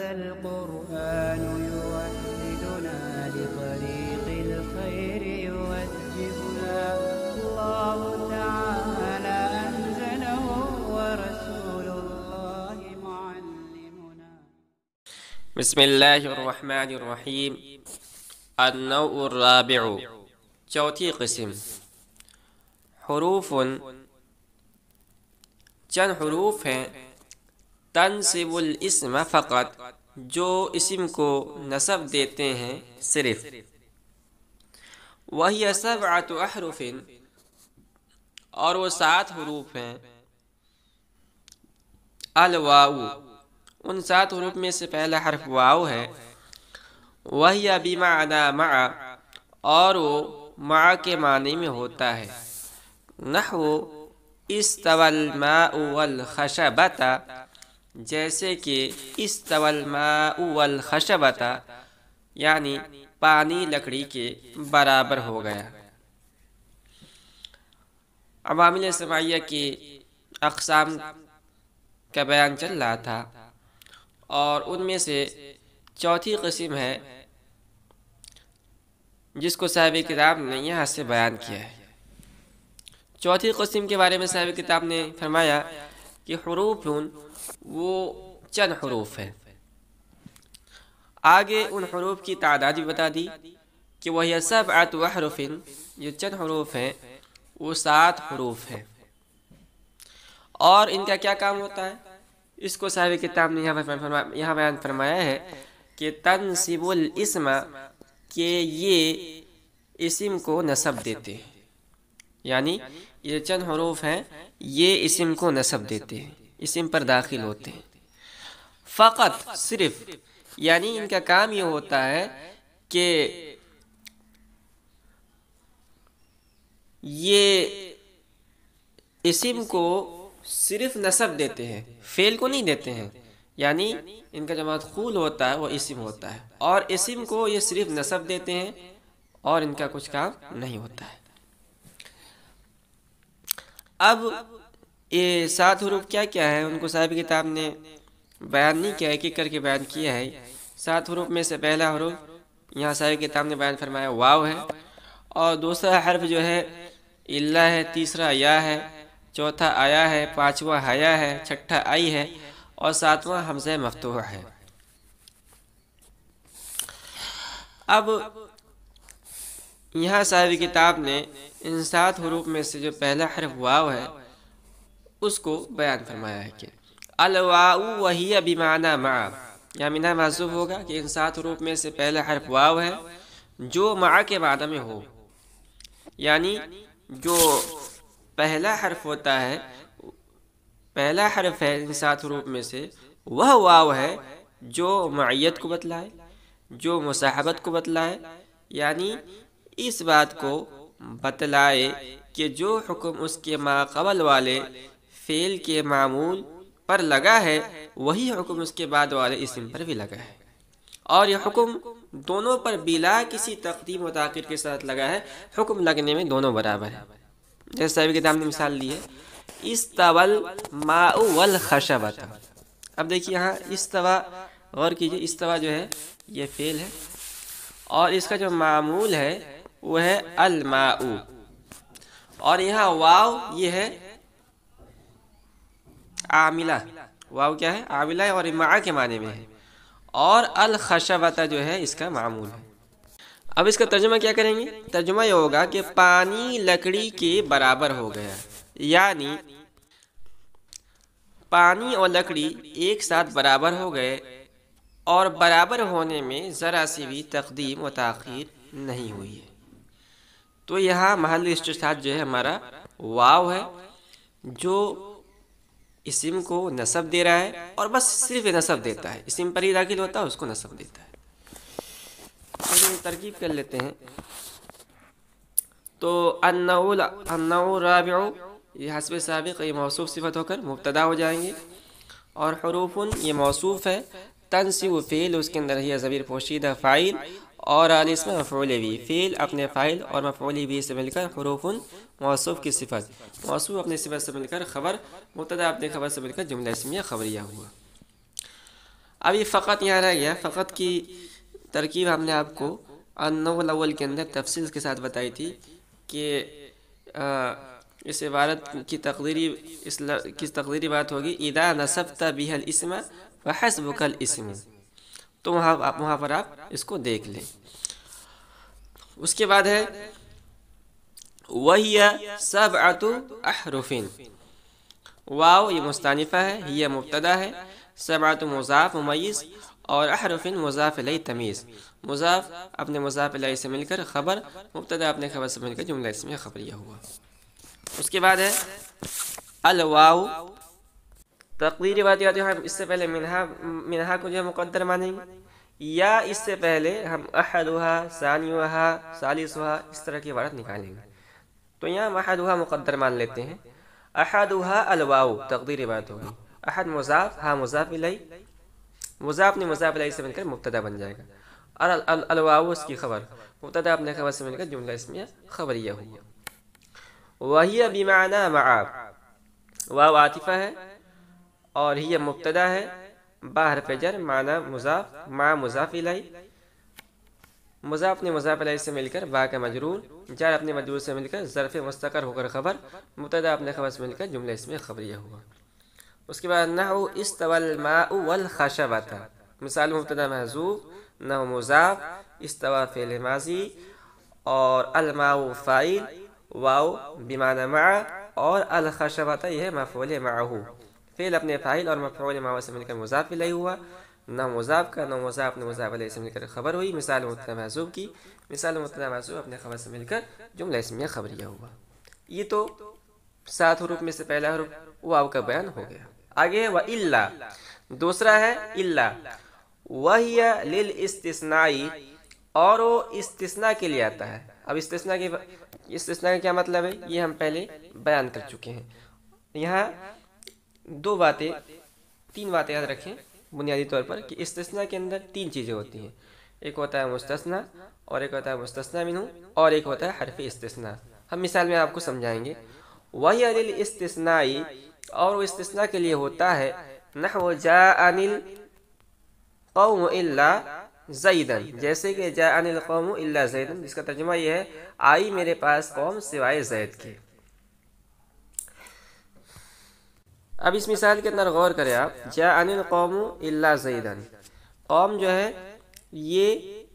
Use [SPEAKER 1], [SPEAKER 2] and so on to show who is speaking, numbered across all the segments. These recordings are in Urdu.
[SPEAKER 1] هذا القرآن يوحدنا لطريق الخير يوجهنا الله تعالى أنزله ورسول الله معلمنا.
[SPEAKER 2] بسم الله الرحمن الرحیم. النوع الرابع، چوتھی قسم. حروف، چند حروف ہیں تنصب الاسم فقط، جو اسم کو نصب دیتے ہیں صرف. وہی سبعۃ احرف، اور وہ 7 حروف ہیں. الواو، ان 7 حروف میں سے پہلا حرف واو ہے. وہی بمعنی مع، اور وہ مع کے معنی میں ہوتا ہے. نحو استوى الماء والخشبۃ، جیسے کہ استوى الماء والخشبۃ یعنی پانی لکڑی کے برابر ہو گیا. عوامل سماعیہ کی اقسام کا بیان چل رہا تھا، اور ان میں سے چوتھی قسم ہے جس کو صاحب کتاب نے یہاں سے بیان کیا ہے. چوتھی قسم کے بارے میں صاحب کتاب نے فرمایا کہ حروف وہ چند حروف ہیں. آگے ان حروف کی تعداد بھی بتا دی کہ وہی سبعۃ احرف، یہ چند حروف ہیں وہ 7 حروف ہیں. اور ان کا کیا کام ہوتا ہے اس کو صاحب کتاب نے یہاں بیان فرمایا ہے کہ تنصب الاسم، کہ یہ اسم کو نصب دیتے ہیں. یعنی یہ چند حروف ہیں، یہ اسم کو نصب دیتے ہیں، اسم پر داخل ہوتے ہیں. فقط، صرف، یعنی ان کا کام یہ ہوتا ہے کہ یہ اسم کو صرف نصب دیتے ہیں، فعل کو نہیں دیتے ہیں. یعنی ان کا جو مدخول ہوتا ہے وہ اسم ہوتا ہے، اور اسم کو یہ صرف نصب دیتے ہیں اور ان کا کچھ کام نہیں ہوتا ہے. اب یہ 7 حروف کیا کیا ہے ان کو صاحب کتاب نے بیان نہیں کیا، ایک ایک کر کے بیان کیا ہے. 7 حروف میں سے پہلا حروف یہاں صاحب کتاب نے بیان فرمایا واو ہے، اور دوسرا حرف جو ہے الا ہے، تیسرا یا ہے، چوتھا آیا ہے، پانچواں حیا ہے، چھٹا آئی ہے، اور 7واں حمزہ مفتوح ہے. اب یہاں صاحب کتاب نے ان 7 حروف میں سے جو پہلا حرف واو ہے اس کو بیان فرمایا ہے کہ الواو وہی بمعنی مع، یا منہ محذوف ہوگا کہ ان 7 حروف میں سے پہلا حرف واو ہے جو مع کے معنی میں ہو. یعنی جو پہلا حرف ہوتا ہے، پہلا حرف ہے ان 7 حروف میں سے، وہ واو ہے جو معیت کو بتلائے، جو مصاحبت کو بتلائے. یعنی اس بات کو بتلائے کہ جو حکم اس کے ما قبل والے فعل کے معمول پر لگا ہے وہی حکم اس کے بعد والے اسم پر بھی لگا ہے، اور یہ حکم دونوں پر بلا کسی تقدیم و تاخیر کے ساتھ لگا ہے. حکم لگنے میں دونوں برابر ہے. جیسے صاحب کتاب نے مثال دی ہے استوى الماء والخشبۃ. اب دیکھیے یہاں استوى، غور کیجئے، استوى جو ہے یہ فعل ہے، اور اس کا جو معمول ہے وہ ہے الماء، اور یہاں واو یہ ہے عاملہ. واو کیا ہے؟ عاملہ ہے، اور مع کے معنی میں ہے. اور الخشبۃ جو ہے اس کا معمول ہے. اب اس کا ترجمہ کیا کریں گے؟ ترجمہ یہ ہوگا کہ پانی لکڑی کے برابر ہو گیا. یعنی پانی اور لکڑی ایک ساتھ برابر ہو گئے، اور برابر ہونے میں ذرا سی بھی تقدیم و تاخیر نہیں ہوئی ہے. تو یہاں محل استشہاد جو ہے ہمارا واو ہے، جو اسم کو نصب دے رہا ہے، اور بس صرف نصب دیتا ہے، اسم پر ہی داخل ہوتا ہے اس کو نصب دیتا ہے. ترکیب کر لیتے ہیں. تو النوع الرابع، یہ حسب سابق یہ موصوف صفت ہو کر مبتدا ہو جائیں گے، اور حروف یہ موصوف ہے. تنصب فعل، اس کے اندر ہے ضمیر پوشیدہ فاعل، اور الاسم مفعول بھی، فعل اپنے فاعل اور مفعول بھی سے مل کر حروف موصوف کی صفت، موصوف اپنے صفت سے مل کر خبر، مبتدا اپنے خبر سے مل کر جملہ اسمیہ خبریہ ہوا. ابھی فقط یہاں رہ گیا، فقط کی ترکیب ہم نے آپ کو النوع الاول کے اندر تفصیل کے ساتھ بتائی تھی کہ اس عبارت کی تقدیری بات ہوگی اذا نصبت بها الاسم فحسبك الاسم، تو وہاں پر آپ اس کو دیکھ لیں۔ اس کے بعد ہے وَهِيَ سَبْعَةُ أَحْرُفٍ، واو یہ مستانفہ ہے، یہ مبتدا ہے، سبعۃ مضاف ممیز، اور احرف مضاف الیہ تمیز، مضاف اپنے مضاف الیہ سے مل کر خبر، مبتدا اپنے خبر سے مل کر جملہ اسمیہ خبریہ ہوا۔ اس کے بعد ہے الواو، تقدیری بات یاد ہے، اس سے پہلے منہا کو جو ہے مقدر مانیں گے، یا اس سے پہلے ہم احدھا ثانیھا ثالثھا اس طرح کی عبارت نکالیں گے، تو یہاں احدھا مقدر مان لیتے ہیں، احدھا الواو تقدیری بات ہوگی، احد مضاف، ہاں مضاف الیہ، مضاف نے مضاف الیہ سے مل کر مبتدا بن جائے گا، اور الواو اس کی خبر، مبتدا اپنے خبر سے مل کر جملہ اسمیہ خبریہ ہوا۔ وہی بمعنی مع، واو عاطفہ ہے اور ہی مبتدا ہے، با حرف جر، معنی مضاف، مع مضاف الیہ، مضاف نے مضاف الیہ سے مل کر با کا مجرور، جار اپنے مجرور سے مل کر ظرف مستقر ہو کر خبر، مبتدا اپنے خبر سے مل کر جملہ اسمیہ خبریہ ہوا۔ اس کے بعد نحو استوى الماء والخشبۃ، مثال مبتدا محذوف، نحو مضاف، استوى فعل ماضی، اور الماء فاعل، واو بمعنی مع، اور الخشبۃ یہ ہے مفعول معہ، فعل اپنے فاعل اور مفعول معہ سے مل کر مضاف الیہ ہوا، نہ مضاف کا نہ مضاف نے مضاف الیہ سے مل کر خبر ہوئی، مثال مبتدا محذوف کی، مثال مبتدا محذوف اپنے خبر سے مل کر جملہ اسمیہ خبریہ ہوا۔ یہ تو 7 حروف میں سے پہلا حرف واو کا بیان ہو گیا۔ آگے وَإِلَّا، دوسرا ہے الا، وَهِيَ لِلْإِسْتِثْنَاءِ، اور وہ استثناء کے لیے آتا ہے۔ اب استثناء کا کیا مطلب ہے، یہ ہم پہلے بیان کر چکے ہیں۔ یہاں 3 باتیں یاد رکھیں بنیادی طور پر، کہ استثناء کے اندر 3 چیزیں ہوتی ہیں، ایک ہوتا ہے مستثنیٰ، اور ایک ہوتا ہے مستثنیٰ منہ، اور ایک ہوتا ہے حرف استثناء۔ ہم مثال میں آپ کو سمجھائیں گے۔ وَهِيَ لِلْإِسْتِثْنَاءِ، اور وہ استثناء کے لیے ہوتا ہے، نحو جاءنی القوم الا زیدن، جیسے کہ جاءنی القوم الا زیدن، جس کا ترجمہ یہ ہے آئی میرے پاس قوم سوائے زید کے۔ اب اس مثال کے اندر غور کریں آپ، جاءنی القوم الا زیدن، قوم جو ہے یہ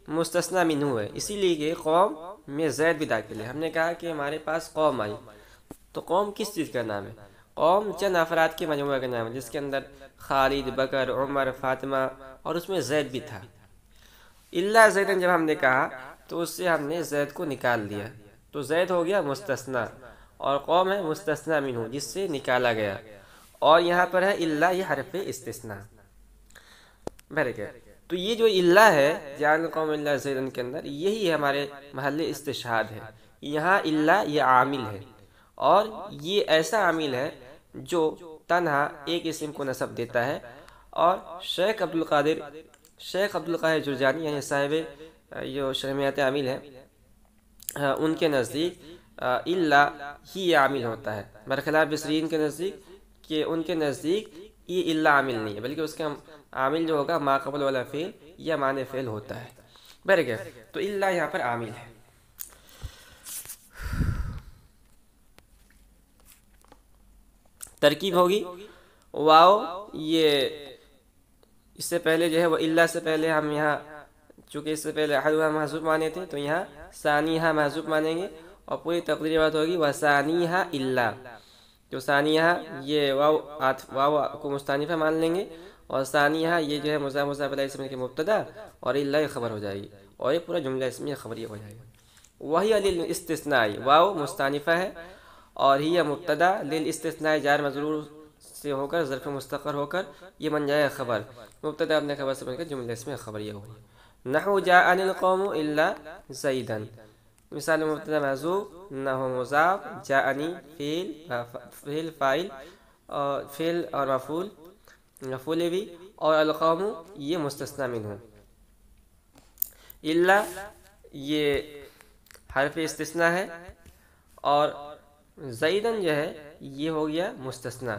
[SPEAKER 2] مستثنیٰ منہ ہے، اسی لیے کہ قوم میں زید بھی داخل ہے۔ ہم نے کہا کہ ہمارے پاس قوم آئی، تو قوم کس چیز کا نام ہے؟ قوم چند افراد کے مجموعہ کا نام ہے، جس کے اندر خالد، بکر، عمر، فاطمہ، اور اس میں زید بھی تھا۔ الا زیدن جب ہم نے کہا تو اس سے ہم نے زید کو نکال دیا، تو زید ہو گیا مستثنیٰ، اور قوم ہے مستثنیٰ منہ جس سے نکالا گیا، اور یہاں پر ہے الا، یہ حرف استثناء۔ تو یہ جو الا ہے جان قوم الا زیدن کے اندر، یہی ہمارے محل استشہاد ہے۔ یہاں الا یہ عامل ہے، اور یہ ایسا عامل ہے جو تنہا ایک اسم کو نسب دیتا ہے، اور شیخ عبدالقادر جرجانی یعنی صاحب جو شرمیات عامل ہے، ان کے نزدیک الا ہی عامل ہوتا ہے، برخلاف بصرین کے نزدیک، کہ ان کے نزدیک یہ الا عامل نہیں ہے، بلکہ اس کا عامل جو ہوگا ما قبل والا فعل یا معنی فعل ہوتا ہے۔ تو الا یہاں پر عامل ہے۔ ترکیب ہوگی واو، یہ اس سے پہلے جو ہے وہ الا سے پہلے ہم یہاں چونکہ اس سے پہلے احدھا محذوف مانے تھے، تو یہاں ثانیھا محذوف مانیں گے، اور پوری تقدیری بات ہوگی وثانیھا الا، تو ثانیھا یہ واو کو مستانفہ مان لیں گے، اور ثانیھا یہ جو ہے مضاف الیہ سے مل کے مبتدا، اور الا یہ خبر ہو جائے گی، اور یہ پورا جملہ اسمیہ خبریہ ہو جائے گا۔ وہی للاستثناء، واو مستانفہ ہے، اور ہی مبتدا، للاستثناء جار مجرور سے ہو کر ظرف مستقر ہو کر یہ بن جائے خبر، مبتدا اپنے خبر سے بن کر جملہ اسمیہ خبریہ ہوگی۔ نحو جاءنی القوم الا زیدن، مثال مبتدا محذوف، نحو مضاف، جاءنی فعل فاعل، فعل اور مفعول بھی، اور القوم یہ مستثنیٰ منہ، الا یہ حرف استثناء ہے، اور زیدن جو ہے یہ ہو گیا مستثنیٰ۔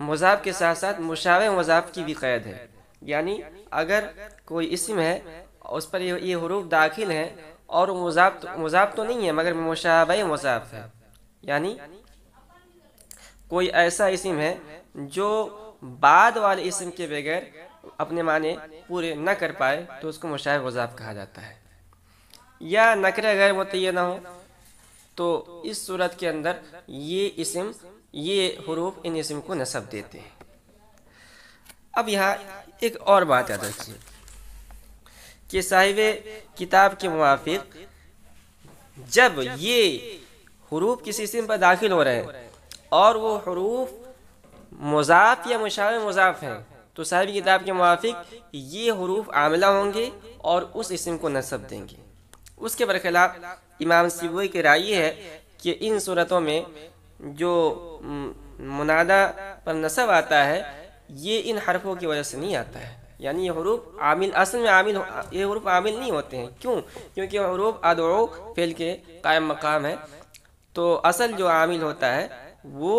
[SPEAKER 2] مضاف کے ساتھ ساتھ مشابہ مضاف کی بھی قید ہے، یعنی اگر کوئی اسم ہے اس پر یہ حروف داخل ہیں اور مضاف تو نہیں ہے مگر مشابہ مضاف ہے، یعنی کوئی ایسا اسم ہے جو بعد والے اسم کے بغیر اپنے معنی پورے نہ کر پائے تو اس کو مشابہ مضاف کہا جاتا ہے، یا نکرہ غیر متعینہ ہو تو اس صورت کے اندر یہ حروف ان اسم کو نسب دیتے ہیں۔ اب یہاں ایک اور بات یاد رکھیے کہ صاحب کتاب کے موافق جب یہ حروف کسی اسم پر داخل ہو رہے ہیں اور وہ حروف مضاف یا مشابہ مضاف ہیں تو صاحب کتاب کے موافق یہ حروف عاملہ ہوں گے اور اس اسم کو نسب دیں گے۔ اس کے برخلاف امام سیبوئی کی رائے ہے کہ ان صورتوں میں جو منادہ پر نسب آتا ہے یہ ان حرفوں کی وجہ سے نہیں آتا ہے، یعنی یہ حروف یہ حروف عامل نہیں ہوتے ہیں۔ کیوں؟ کیونکہ حروف ادعو فعل کے قائم مقام ہے، تو اصل جو عامل ہوتا ہے وہ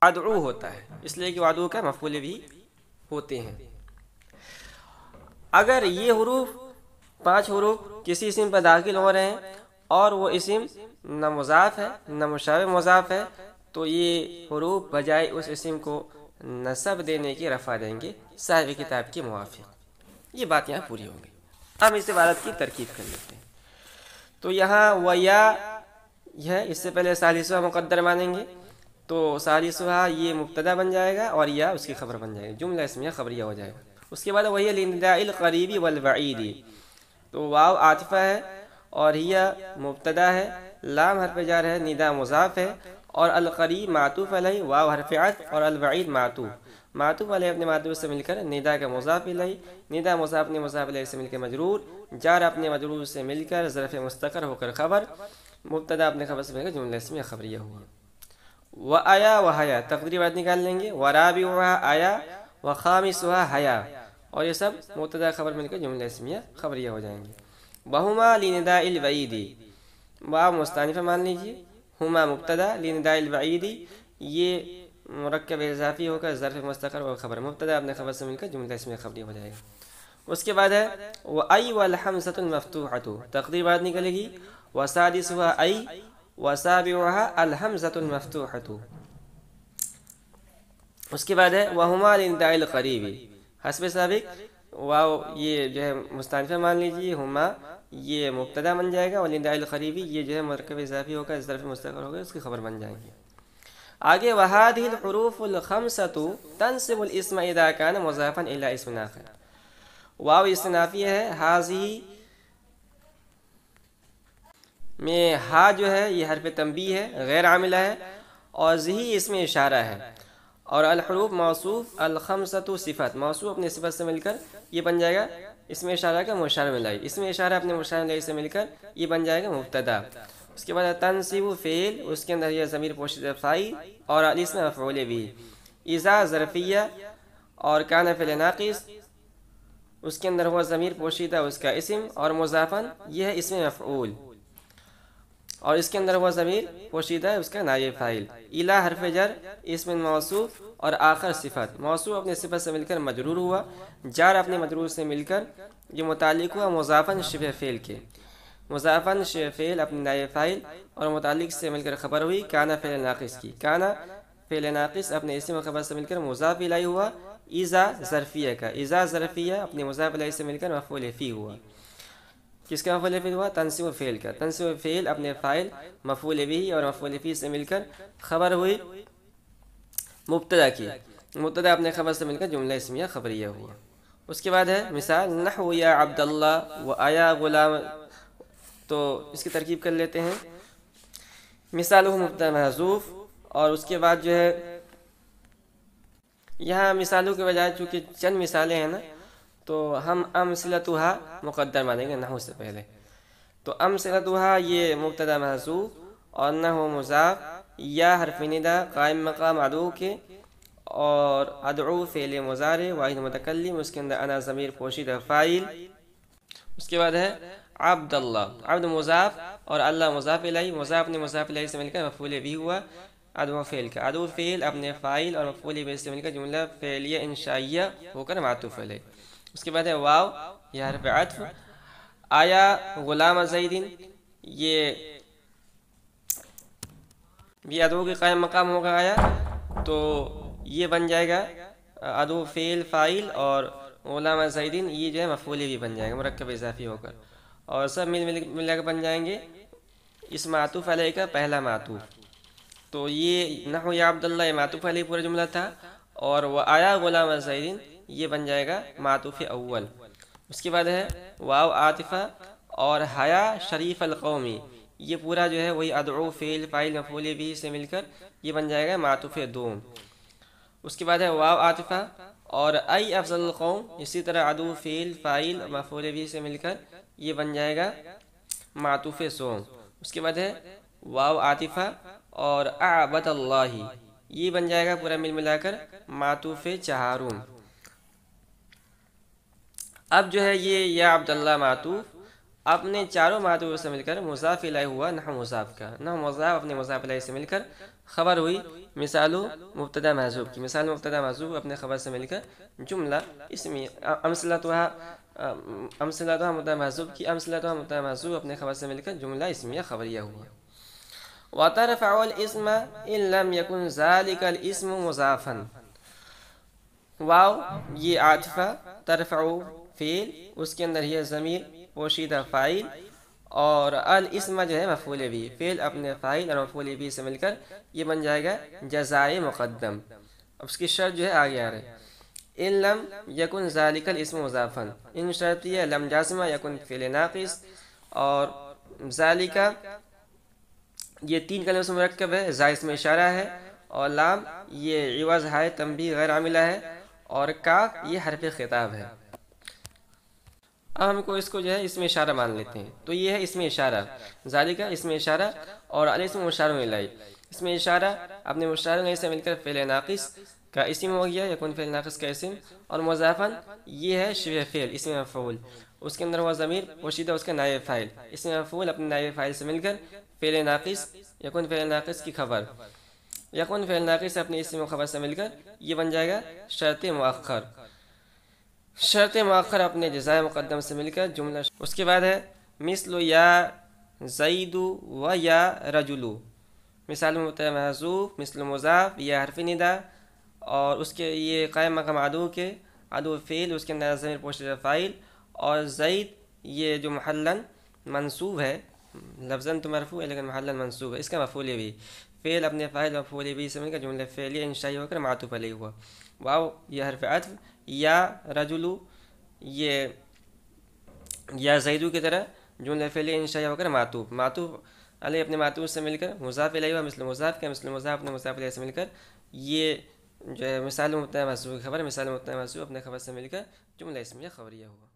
[SPEAKER 2] ادعو ہوتا ہے، اس لیے کہ ادعو کا مفعول بھی ہوتے ہیں۔ اگر یہ حروف 5 حروف کسی اسم پر داخل ہو رہے ہیں اور وہ اسم نہ مضاف ہے نہ مشابہ مضاف ہے تو یہ حروف بجائے اس اسم کو نسب دینے کی رفع دیں گے صاحب کتاب کے موافق۔ یہ بات یہاں پوری ہو گئی۔ ہم اس عبارت کی ترکیب کر لیتے ہیں۔ تو یہاں ویا ہے، اس سے پہلے ثالثہ مقدر مانیں گے تو ثالثہ یہ مبتدا بن جائے گا اور یا اس کی خبر بن جائے گا، جملہ اسمیہ خبریہ ہو جائے گا۔ اس کے بعد وہی لنداء القریب والبعید، تو واو عاطفہ ہے اور ہی مبتدا ہے، لام حرف جار ہے، ندا مضاف ہے اور القریب معطوف علیہ، واو حرف عطف اور البعید معطوف علیہ اپنے معطوف سے مل کر ندا کا مضاف علیہ، ندا مضاف اپنے مضاف علیہ سے مل کر مجرور، جار اپنے مجرور سے مل کر ظرف مستقر ہو کر خبر، مبتدا اپنے خبر سے مل کر جملہ اسمیہ خبریہ ہوا۔ وآیا وحیا تقدیری بات نکال لیں گے، ورابعها آیا وخامسها حیا، اور یہ سب مبتدا خبر مل کر جملہ اسمیہ خبریہ ہو جائیں گے۔ وہما لنداء البعید، واو مستانفہ مان لیجیے، ہما مبتدا لنداء البعید یہ مرکب اضافی ہو کر ظرف مستقر اور خبر، مبتدا اپنے خبر سے مل کر جملہ اسمیہ خبریہ ہو جائے گا۔ اس کے بعد ہے وَأَيْ وَالْحَمْزَةُ الْمَفْتُوحَةُ، تقدیر بعد نکلے گی، وَسَادِسُهَا أَيْ وَسَابِعُهَا الْحَمْزَةُ الْمَفْتُوحَةُ۔ اس کے بعد ہے وَهُمَا لِلدَّاعِ الْقَرِيبِ، حسب سابق واو یہ جو ہے مستانفہ مان لیجیے، ہما یہ مبتدا بن جائے گا اور لِلدَّاعِ الْقَرِيبِ یہ جو ہے مرکب اضافی ہو کر ظرف مستقر ہو گا، اس کی خبر بن جائیں گے۔ آگے وَهَذِهِ الْحُرُوفُ الْخَمْسَةُ تَنْصِبُ الْإِسْمَ إِذَا كَانَ مُضَافًا إِلَىٰ اسْمٍ آخر، واو استنافیہ ہے، حاضی میں ہا جو ہے یہ حرف تنبیہ ہے، غیر عاملہ ہے، اور ذی اس میں اشارہ ہے، اور الحروف موصوف الخمسۃ صفت، موصوف اپنے صفت سے مل کر یہ بن جائے گا اس میں اشارہ کا مشار ملائی، اس میں اشارہ اپنے مشار ملائی سے مل کر یہ بن جائے گا مبتدا۔ اس کے بعد تنصیب فعل، اس کے اندر یہ ضمیر پوشیدہ فاعل اور الاسم مفعول بھی، اذا ظرفیہ اور کان فعل ناقص، اس کے اندر ہوا ضمیر پوشیدہ اس کا اسم اور مضافن یہ ہے اسم مفعول، اور اس کے اندر ہوا ضمیر پوشیدہ ہے اس کا نائب فاعل، الا حرف جر اسم موصوف اور آخر صفت، موصوف اپنے صفت سے مل کر مجرور ہوا، جار اپنے مجرور سے مل کر یہ متعلق ہوا مضافن شبہ فعل کے، مضافن شبہ فعل اپنے نائب فاعل اور متعلق سے مل کر خبر ہوئی کانا فعل ناقص کی، کانا فعل ناقص اپنے اسم و خبر سے مل کر مضاف الیہ ہوا، اذا ظرفیہ کا، اذا ظرفیہ اپنے مضاف الیہ سے مل کر مفعول فی ہوا، کس کا مفعول فی ہوا؟ تنصیب فعل کا، تنصیب فعل اپنے فاعل مفعول بھی اور مفعول فی سے مل کر خبر ہوئی مبتدا کی، مبتدا اپنے خبر سے مل کر جملہ اسمیہ خبریہ ہوا۔ اس کے بعد ہے مثال نحو یا عبداللہ و آیا غلام، تو اس کی ترکیب کر لیتے ہیں۔ مثال ہو مبتدا محذوف، اور اس کے بعد جو ہے یہاں مثالوں کے بجائے چونکہ چند مثالیں ہیں نا تو ہم امثلتھا مقدر مانیں گے نحو سے پہلے، تو امثلتھا یہ مبتدا محذوف اور نحو مضاف، یا حرف ندا قائم مقام ادعو کے، اور ادعو فعل مضارع واحد متکلم، اس کے اندر انا ضمیر پوشیدہ فاعل۔ اس کے بعد ہے عبداللہ، عبد مضاف اور اللہ مضاف الیہ، مضاف نے مضاف الیہ سے مل کر مفعول بھی ہوا، ادو فعل کا، ادو فعل اپنے فاعل اور مفعول به سے مل کر جملہ فعلیہ انشائیہ ہو کر معطوف علیہ۔ اس کے بعد ہے واو، یہ حرف عطف، آیا غلام زیدن، یہ بھی ادو کے قائم مقام ہوگا آیا، تو یہ بن جائے گا ادو فعل فاعل اور غلام زیدن یہ جو ہے مفعول بھی بن جائے گا مرکب اضافی ہو کر، اور سب مل کر بن جائیں گے اس معطوف علیہ کا پہلا معطوف۔ تو یہ نحو یا عبداللہ یہ معطوف علیہ پورا جملہ تھا، اور وہ آیا غلام زیدن یہ بن جائے گا معطوف اول۔ اس کے بعد ہے واو عاطفہ اور حیا شریف القومی، یہ پورا جو ہے وہی ادعو فعل فاعل مفعول بھی سے مل کر یہ بن جائے گا معطوف دوم۔ اس کے بعد ہے واو عاطفہ اور ای افضل القوم، اسی طرح ادعو فعل فاعل مفعول بھی سے مل کر یہ بن جائے گا معطوف سوم۔ اس کے بعد ہے واو عاطفہ اور اعبد اللہ، یہ بن جائے گا پورا ملا کر معطوف چہارم۔ اب جو ہے یہ یا عبداللہ معطوف اپنے چاروں معطوف سے مل کر مضاف الیہ ہوا نحو مضاف کا، نحو مضاف اپنے مضاف الیہ سے مل کر خبر ہوئی مثال مبتدا محذوف کی، مثال مبتدا محذوف اپنے خبر سے مل کر جملہ اسمی، امثلتها مبتدا محذوف کی، امثلتها مبتدا محذوف اپنے خبر سے مل کر جملہ اسمیہ خبریہ ہوا۔ وترفع الاسم ان لم يكن ذلك الاسم مضافا، واو یہ عاطفہ، ترفع فعل، اس کے اندر یہ ضمیر پوشیدہ فاعل، اور الاسم جو ہے مفعول بھی، فعل اپنے فاعل اور مفعول بھی سے مل کر یہ بن جائے گا جزائے مقدم۔ اب اس کی شرط جو ہے آگے آ رہے ہیں، ان لم یکن ذالک الاسم مضافا، ان شرطیہ لم جازمہ یکن فعل ناقص، اور ذالکہ یہ تین کلموں سے مرکب ہے، زا اسم اشارہ ہے، اور لام یہ عوض ہے تنبیہ غیر عاملہ ہے، اور کاف یہ حرف خطاب ہے۔ اب ہم کو اس کو جو ہے اسم اشارہ مان لیتے ہیں، تو یہ ہے اسم اشارہ، ذالکہ اسم اشارہ اور الاسم مشار الیہ۔ اسم اشارہ اپنے مشار الیہ سے مل کر فعل ناقص کا اسم ہو گیا، یکون فعل ناقص کا اسم، اور مضافاً یہ ہے شبہ فعل اسم مفعول، اس کے اندر وہ ضمیر پوشیدہ اس کا نائب فاعل، اسم مفعول اپنے نائب فاعل سے مل کر فعل ناقص، یکون فعل ناقص کی خبر، یکون فعل ناقص اپنے اسم و خبر سے مل کر یہ بن جائے گا شرط مؤخر، شرط مؤخر اپنے جزائے مقدم سے مل کر جملہ۔ اس کے بعد ہے مثل یا زید و یا رجل، مثال مبتدا محذوف، مثل مضاف یا حرف ندا، اور اس کے یہ قائم مقام عدو کے، عدو فعل اس کے اندر ضمیر پوشیدہ فاعل، اور زید یہ جو محلن منصوب ہے، لفظاً تو مرفوع ہے لیکن محلن منصوب ہے، اس کا مفعول بھی، فعل اپنے فاعل مفعول بھی سے مل کر جملہ فعلیہ انشائی ہو کر معطوف علیہ ہوا۔ واو یہ حرف عطف، یا رجلو یہ یا زیدو کی طرح جملہ فعلیہ انشائی ہو کر معطوف، معطوف علیہ اپنے معطوف سے مل کر مضاف الیہ ہوا، مثل مضاف کا، مثل مضاف اپنے مضاف الیہ سے مل کر یہ جو ہے مثال مبتدا محذوف کی خبر، مثال مبتدا محذوف اپنے خبر سے مل کر جملہ اسمیہ خبریہ ہوا۔